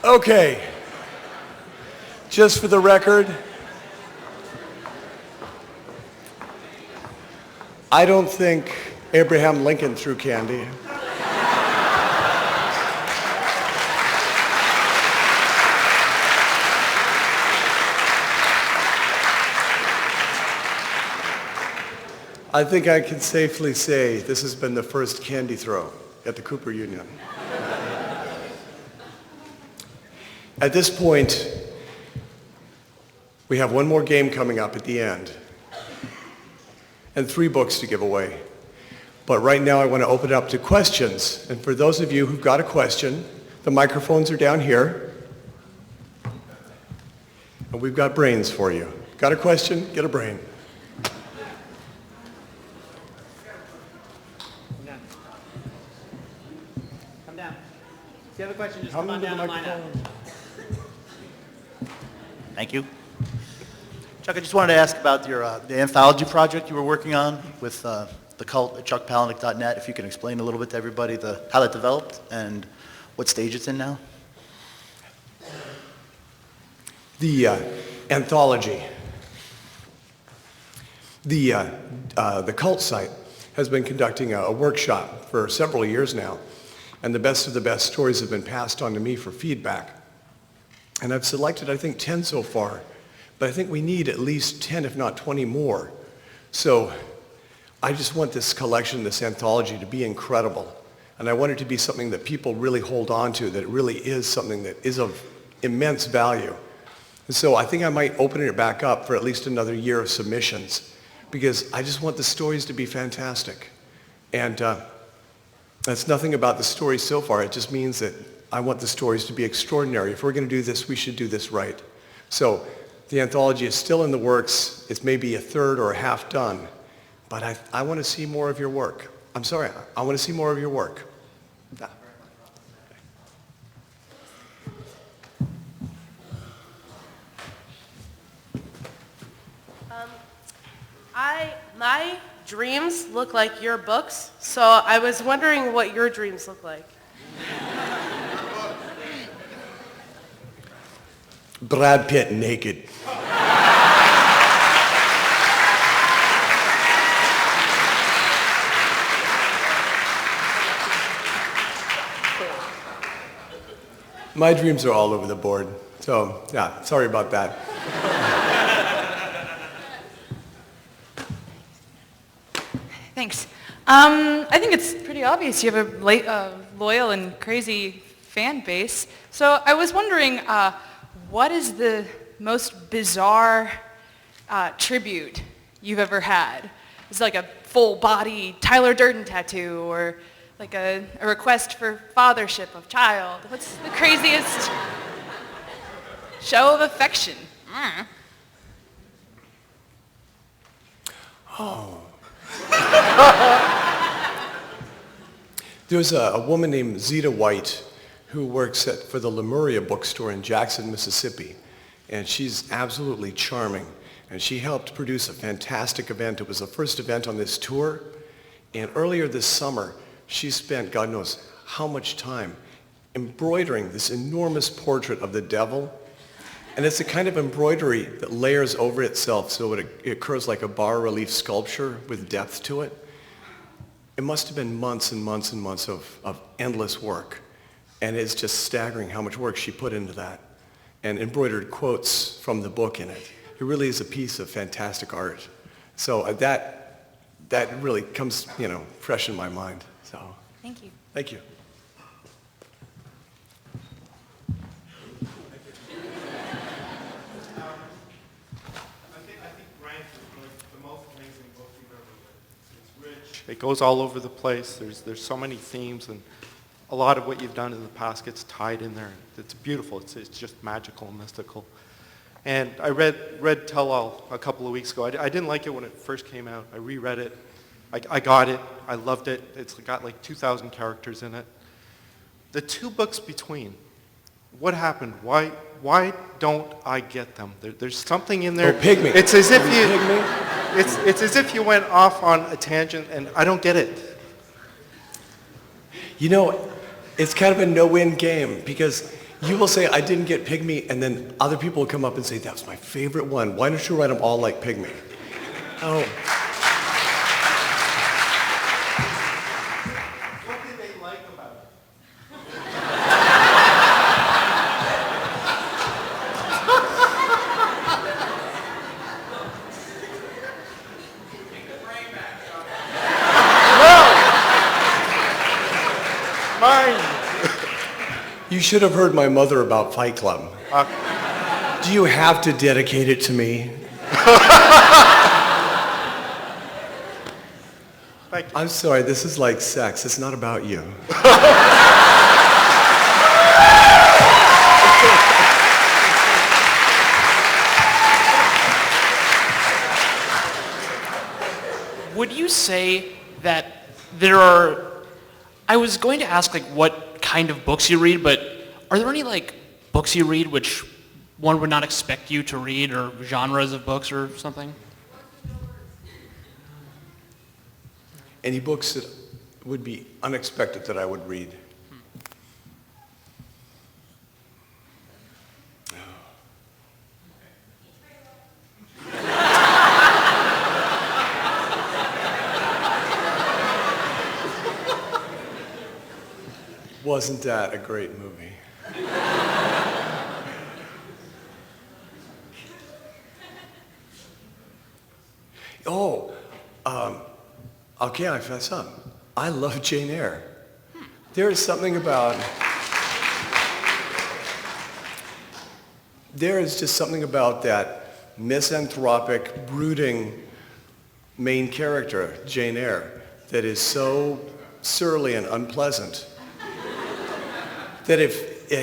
Okay, just for the record, I don't think Abraham Lincoln threw candy. I think I can safely say this has been the first candy throw at the Cooper Union. At this point, we have one more game coming up at the end and 3 books to give away. But right now I want to open it up to questions. And for those of you who've got a question, the microphones are down here. And we've got brains for you. Got a question? Get a brain. Come down. If you have a question, just come on down and line up. Thank you. Chuck, I just wanted to ask about your the anthology project you were working on with the cult at chuckpalahniuk.net. If you can explain a little bit to everybody how that developed and what stage it's in now. The anthology. The cult site has been conducting a workshop for several years now, and the best of the best stories have been passed on to me for feedback. And I've selected, I think, 10 so far, but I think we need at least 10, if not 20 more. So I just want this collection, this anthology, to be incredible. And I want it to be something that people really hold on to, that it really is something that is of immense value. And so I think I might open it back up for at least another year of submissions, because I just want the stories to be fantastic. And that's nothing about the stories so far. It just means that I want the stories to be extraordinary. If we're going to do this, we should do this right. So the anthology is still in the works. It's maybe a third or a half done. But I want to see more of your work. I'm sorry, I want to see more of your work. My dreams look like your books, so I was wondering what your dreams look like. Brad Pitt naked. My dreams are all over the board, so yeah, sorry about that. Thanks. I think it's pretty obvious you have a loyal and crazy fan base. So I was wondering, what is the most bizarre tribute you've ever had? Is it like a full body Tyler Durden tattoo, or like a request for fathership of child? What's the craziest show of affection? Oh. There's a woman named Zeta White who works for the Lemuria bookstore in Jackson, Mississippi. And she's absolutely charming. And she helped produce a fantastic event. It was the first event on this tour. And earlier this summer, she spent, God knows how much time, embroidering this enormous portrait of the devil. And it's a kind of embroidery that layers over itself so it occurs like a bas-relief sculpture with depth to it. It must have been months and months and months of endless work. And it's just staggering how much work she put into that. And embroidered quotes from the book in it. It really is a piece of fantastic art. So that really comes, fresh in my mind. So Thank you. thank you. It goes all over the place. There's so many themes, and a lot of what you've done in the past gets tied in there. It's beautiful. It's just magical and mystical. And I read Tell All a couple of weeks ago. I didn't like it when it first came out. I reread it. I got it. I loved it. It's got like 2,000 characters in it. The two books between, what happened? Why don't I get them? There's something in there. Oh, Pygmy. It's as if you. Pygmy? It's as if you went off on a tangent, and I don't get it. It's kind of a no-win game because you will say, I didn't get Pygmy, and then other people will come up and say, that was my favorite one. Why don't you write them all like Pygmy? Oh. What did they like about it? Mine. You should have heard my mother about Fight Club. Do you have to dedicate it to me? Thank you. I'm sorry, this is like sex. It's not about you. Would you say that there are, I was going to ask like what kind of books you read, but are there any like books you read which one would not expect you to read, or genres of books or something? Any books that would be unexpected that I would read? Wasn't that a great movie? Okay, I fess up. I love Jane Eyre. There is something about that misanthropic, brooding main character, Jane Eyre, that is so surly and unpleasant that if it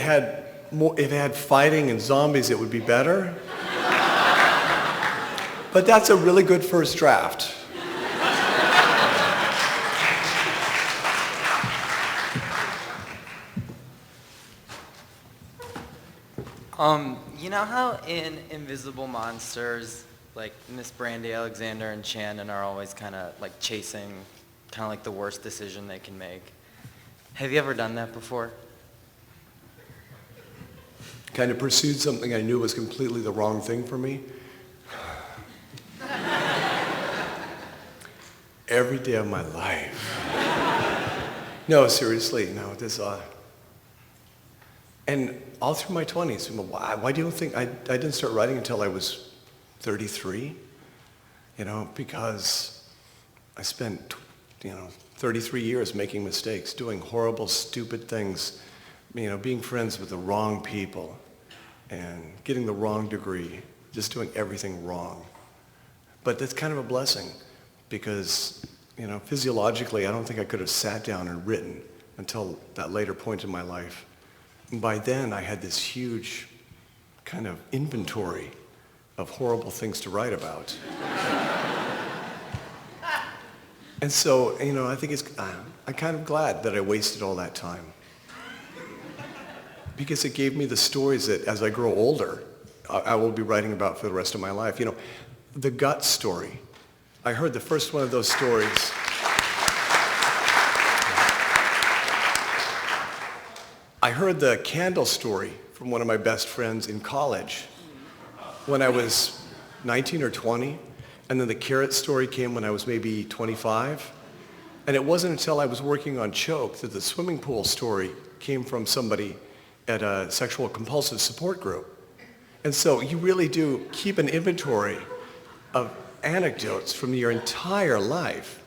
had fighting and zombies, it would be better. But that's a really good first draft. You know how in Invisible Monsters, like Miss Brandy Alexander and Shannon are always kind of like chasing kind of like the worst decision they can make? Have you ever done that before? Kind of pursued something I knew was completely the wrong thing for me. Every day of my life. No, seriously, no, and all through my 20s, why do you think I didn't start writing until I was 33? Because I spent, 33 years making mistakes, doing horrible, stupid things, being friends with the wrong people and getting the wrong degree, just doing everything wrong. But that's kind of a blessing because, physiologically, I don't think I could have sat down and written until that later point in my life. And by then, I had this huge kind of inventory of horrible things to write about. And so, I think I'm kind of glad that I wasted all that time. Because it gave me the stories that, as I grow older, I will be writing about for the rest of my life. The gut story. I heard the first one of those stories. I heard the candle story from one of my best friends in college when I was 19 or 20, and then the carrot story came when I was maybe 25. And it wasn't until I was working on Choke that the swimming pool story came from somebody at a sexual compulsive support group. And so you really do keep an inventory of anecdotes from your entire life.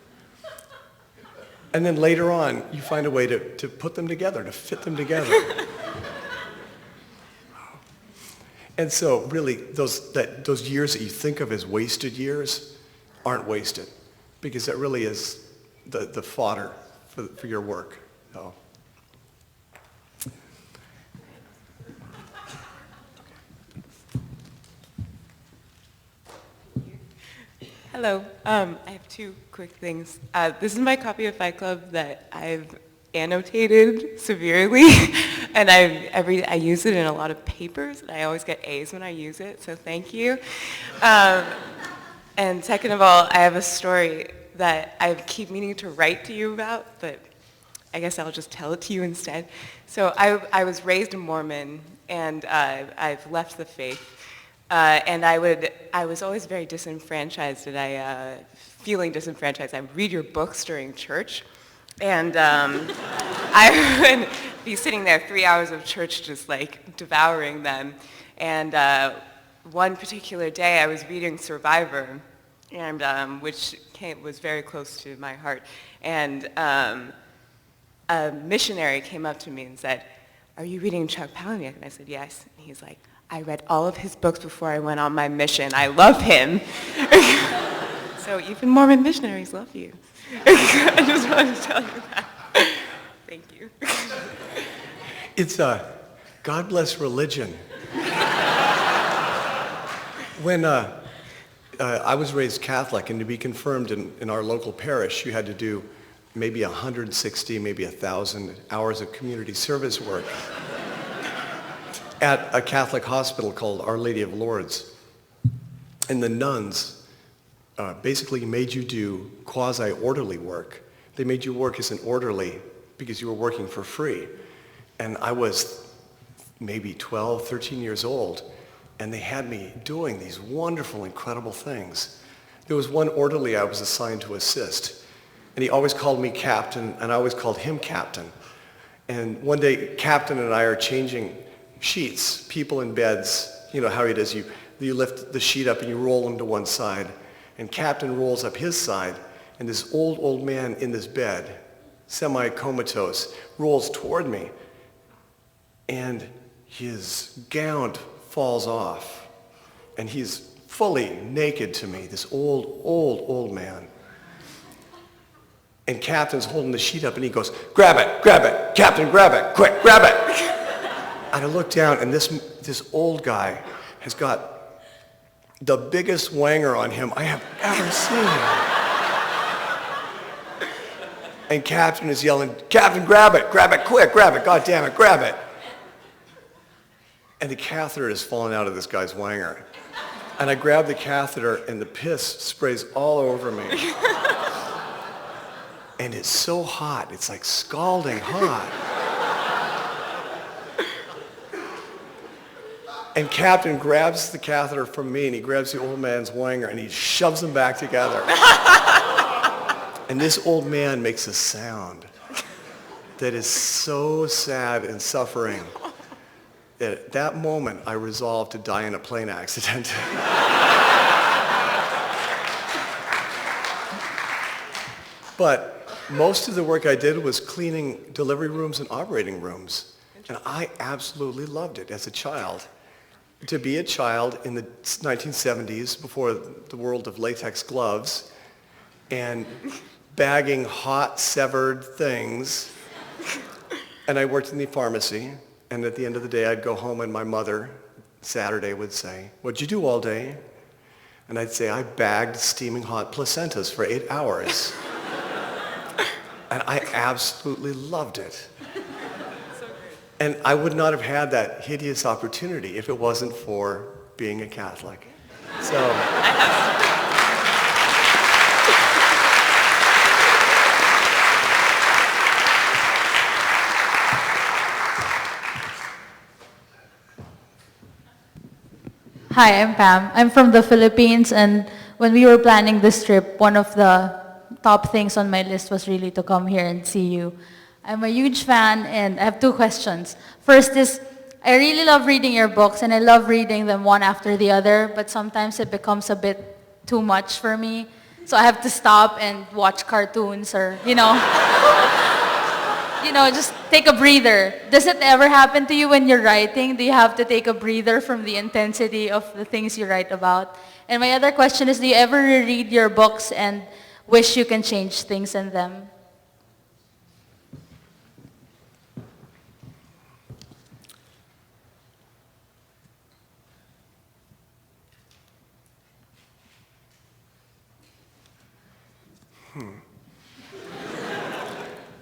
And then later on, you find a way to put them together, to fit them together. And so really, those years that you think of as wasted years aren't wasted, because that really is the fodder for your work. So. Hello. I have two quick things. This is my copy of Fight Club that I've annotated severely, and I use it in a lot of papers, and I always get A's when I use it, so thank you. And second of all, I have a story that I keep meaning to write to you about, but I guess I'll just tell it to you instead. So I was raised a Mormon, and I've left the faith. And I was always very disenfranchised, and feeling disenfranchised. I would read your books during church, and I would be sitting there 3 hours of church just like devouring them. And one particular day I was reading Survivor, and which was very close to my heart. And a missionary came up to me and said, "Are you reading Chuck Palahniuk?" And I said, "Yes." And he's like, "I read all of his books before I went on my mission. I love him." So even Mormon missionaries love you. I just wanted to tell you that. Thank you. It's God bless religion. When I was raised Catholic, and to be confirmed in our local parish, you had to do maybe 160, maybe 1,000 hours of community service work at a Catholic hospital called Our Lady of Lourdes. And the nuns basically made you do quasi-orderly work. They made you work as an orderly because you were working for free. And I was maybe 12, 13 years old, and they had me doing these wonderful, incredible things. There was one orderly I was assigned to assist, and he always called me captain, and I always called him captain. And one day, captain and I are changing sheets, people in beds. You know how he does. You lift the sheet up and you roll them to one side. And captain rolls up his side, and this old man in this bed, semi-comatose, rolls toward me. And his gown falls off, and he's fully naked to me, this old man. And Captain's holding the sheet up and he goes, grab it, Captain, grab it, quick, grab it. And I look down and this old guy has got the biggest wanger on him I have ever seen. And Captain is yelling, Captain, grab it, quick, grab it, God damn it, grab it. And the catheter is falling out of this guy's wanger. And I grab the catheter and the piss sprays all over me. And it's so hot, it's like scalding hot. And Captain grabs the catheter from me and he grabs the old man's wanger and he shoves them back together. And this old man makes a sound that is so sad and suffering that at that moment I resolved to die in a plane accident. But most of the work I did was cleaning delivery rooms and operating rooms. And I absolutely loved it as a child. To be a child in the 1970s, before the world of latex gloves, and bagging hot, severed things. And I worked in the pharmacy, and at the end of the day, I'd go home and my mother, Saturday, would say, what'd you do all day? And I'd say, I bagged steaming hot placentas for 8 hours. And I absolutely loved it. And I would not have had that hideous opportunity if it wasn't for being a Catholic. So. Hi, I'm Pam. I'm from the Philippines, and when we were planning this trip, one of the top things on my list was really to come here and see you. I'm a huge fan, and I have two questions. First is, I really love reading your books, and I love reading them one after the other, but sometimes it becomes a bit too much for me. So I have to stop and watch cartoons or, just take a breather. Does it ever happen to you when you're writing? Do you have to take a breather from the intensity of the things you write about? And my other question is, do you ever reread your books and wish you can change things in them?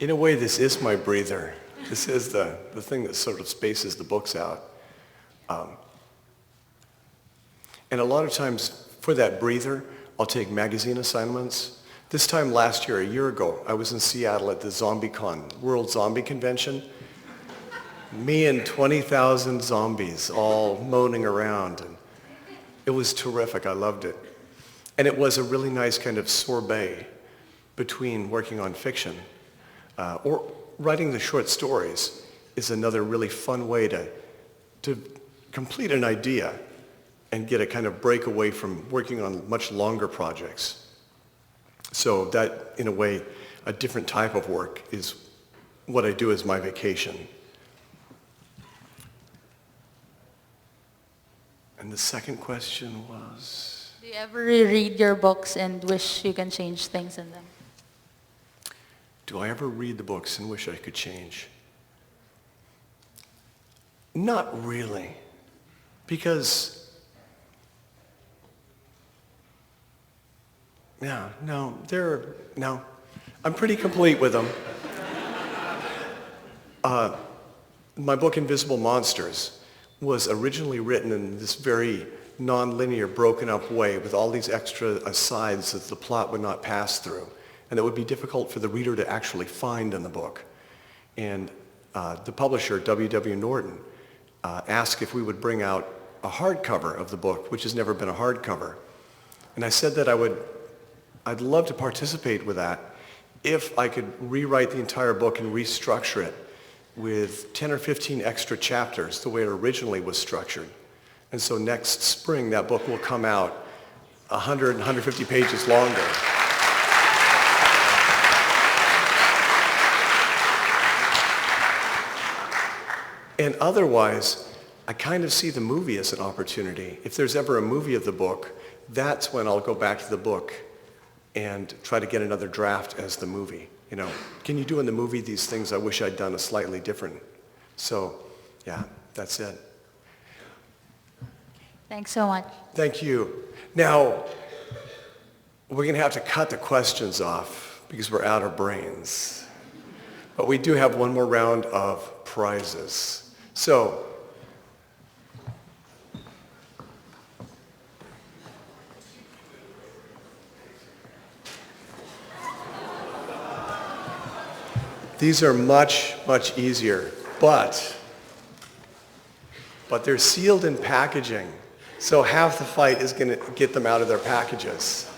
In a way, this is my breather. This is the thing that sort of spaces the books out. And a lot of times, for that breather, I'll take magazine assignments. This time last year, a year ago, I was in Seattle at the ZombieCon, World Zombie Convention. Me and 20,000 zombies all moaning around. And it was terrific. I loved it. And it was a really nice kind of sorbet between working on fiction or writing the short stories is another really fun way to complete an idea and get a kind of break away from working on much longer projects. So that, in a way, a different type of work is what I do as my vacation. And the second question was? Do you ever reread your books and wish you can change things in them? Do I ever read the books and wish I could change? Not really, because, no, I'm pretty complete with them. My book, Invisible Monsters, was originally written in this very non-linear, broken up way with all these extra asides that the plot would not pass through, and that would be difficult for the reader to actually find in the book. And the publisher, W.W. Norton, asked if we would bring out a hardcover of the book, which has never been a hardcover. And I said that I'd love to participate with that if I could rewrite the entire book and restructure it with 10 or 15 extra chapters, the way it originally was structured. And so next spring, that book will come out 100, 150 pages longer. And otherwise, I kind of see the movie as an opportunity. If there's ever a movie of the book, that's when I'll go back to the book and try to get another draft as the movie. can you do in the movie these things I wish I'd done a slightly different? So, yeah, that's it. Thanks so much. Thank you. Now, we're going to have to cut the questions off because we're out of brains. But we do have one more round of prizes. So, these are much, much easier, but they're sealed in packaging. So half the fight is going to get them out of their packages.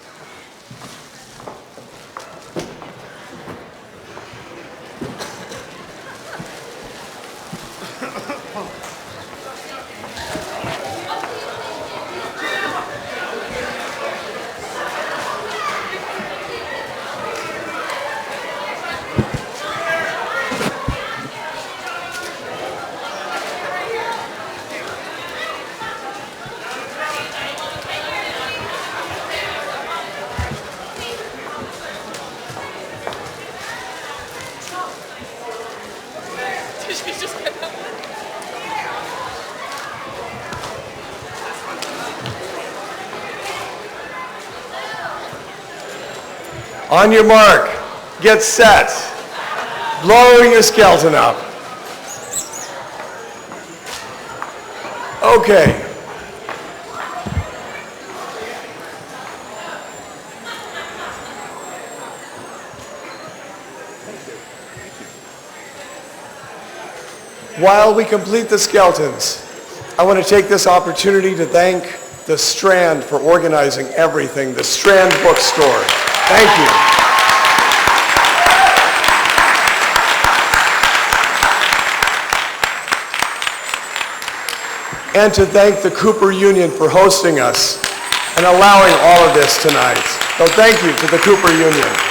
On your mark, get set. Blowing your skeleton up. Okay. While we complete the skeletons, I want to take this opportunity to thank the Strand for organizing everything, the Strand bookstore. Thank you. And to thank the Cooper Union for hosting us and allowing all of this tonight. So thank you to the Cooper Union.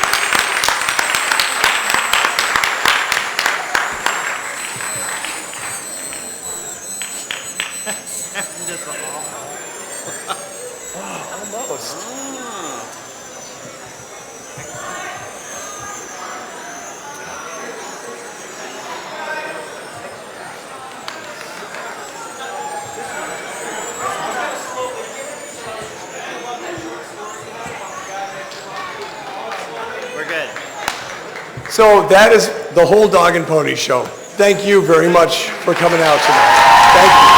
So that is the whole Dog and Pony Show. Thank you very much for coming out tonight. Thank you.